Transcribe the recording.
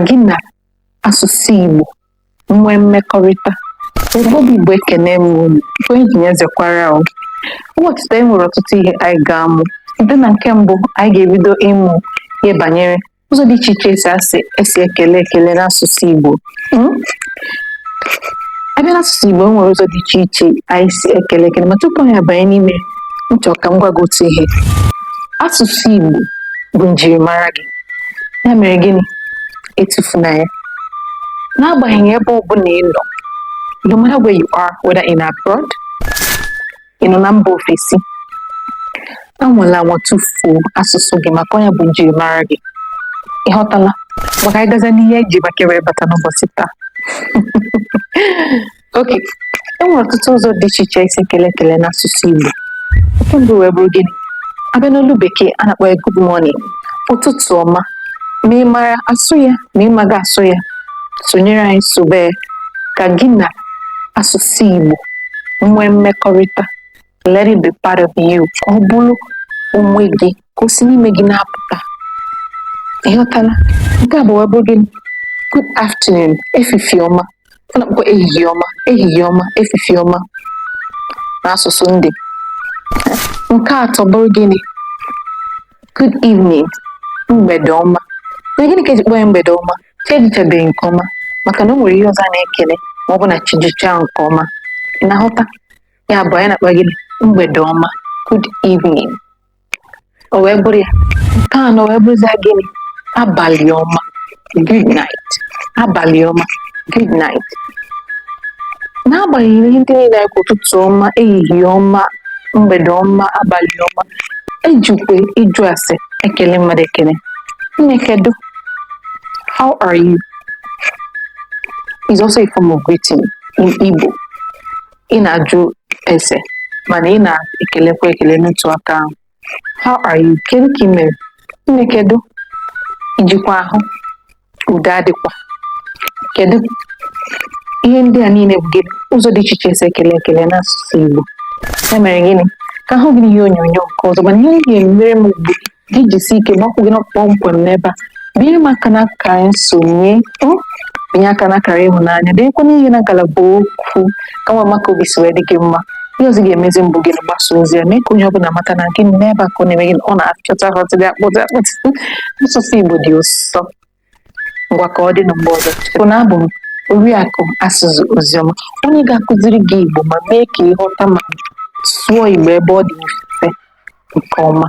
gị na asụsụ Igbo nwee mmekọrịta. Obodo Igbo ekene m unu, onye ji nyezekwara ahụ. Ụbọchị taa enwere ọtụtụ ihe anyị ga-amụ. Site na nke mbụ, anyị ga-ebido ịmụ ihe banyere ụzọ dị iche iche esi ekele n'asụsụ Igbo. Abịa n'asụsụ Igbo, enwere ụzọ dị iche iche anyị si ekele, ma tupu anyị abanye n'ime, nchọ ka m gwa gị otu ihe. Asụsụ Igbo bụ njirimara gị. Ya mere gịnị? Etufuna ya. N'agbanyeghị ebe ọ bụla ị nọ, no matter where you are, whether in abroad, ị nọ na mba ofesi, anwala tufuo asụsụ gị maka onye bụ njirimara gị. Ị ghọtala? Maka anyị gaza n'ihe eji bakere bata n'ụbọchị taa. Okay, enwere ọtụtụ ụzọ dị iche iche isi ekele n'asụsụ Igbo. Nke mbụ wee bụrụ gịnị? Abịa n'olu Bekee, a na-akpọ ya good morning, ụtụtụ ọma. Ma ị mara asụ ya, ma ị maghị asụ ya, sonyere anyị sobe ka gị na asụsụ Igbo nwee mmekọrịta. Let it be part of you. Ka ọ bụrụ onwe gị, ka o si n'ime gị na-apụta. Ịghọtala? Nke a bụ wee bụrụ gịnị? Good afternoon, efifie ọma. Ọ na-akpọ ehihie ọma, efifie ọma n'asụsụ ndị. Nke atọ bụrụ gịnị? Good evening, mgbede ọma. Na gịnị ka eji kpọọ ya mgbede ọma? Chi ejichabeghị nke ọma, maka na o nwere ihe ọzọ a na-ekele ma ọ bụ na chi jichaa nke ọma. Ị na-aghọta? Ya bụ anyị na-akpọ gịnị? Mgbede ọma, good evening. O wee bụrụ ya. Nke anọ wee bụrụzia gịnị? Abalị ọma, good night. Abalị ọma, good night. N'agbanyeghị ihe ndị niile anyị, ụtụtụ ọma, ehihie ọma, mgbede ọma, abalị ọma, ejikwa ịjụ ase ekele mmadụ ekele. Nnekedo, how are you? Is also a form of greeting in Igbo. Ị na-ajụ ese, mana ị na-ekelekwa ekele n'otu aka ahụ. How are you? Kedu ka ị mere? Nnekedo, ijikwa ahụ? Udo adịkwa? Kedu? Ihe ndị a niile bụ gịnị? Ụzọ dị iche iche esi ekele n'asụsụ Igbo. Ya mere gịnị? Ka ahụ gị n'ihe onyonyo nke ọzọ, mana ihe ga-emere m ugbu gị jisi ike gbakwu gị kpọmkwem n'ebe a. Binyere m aka n'akara nsonye, binye aka n'akara ịhụnanya, deekwa n'ihe na ngalaba okwu ka nwa maka obi si wee dị gị mma. Ihe ọzọ ga-emezi mbụ gị gbasa ozi ya, mee ka onye ọbụla mata na gị n'ebe a ka ọ na-eme gị, ọ na-achọta gị akpụtị. Asụsụ Igbo dị ụsọ. Ngwa ka ọ dị na mgbe ọzọ. Bụ na abụ m Oriakụ Asụsụ Oziọma, onye ga-akụziri gị Igbo ma mee ka ịghọta ma sụọ Igbo ebe ọ dị mfe nke ọma.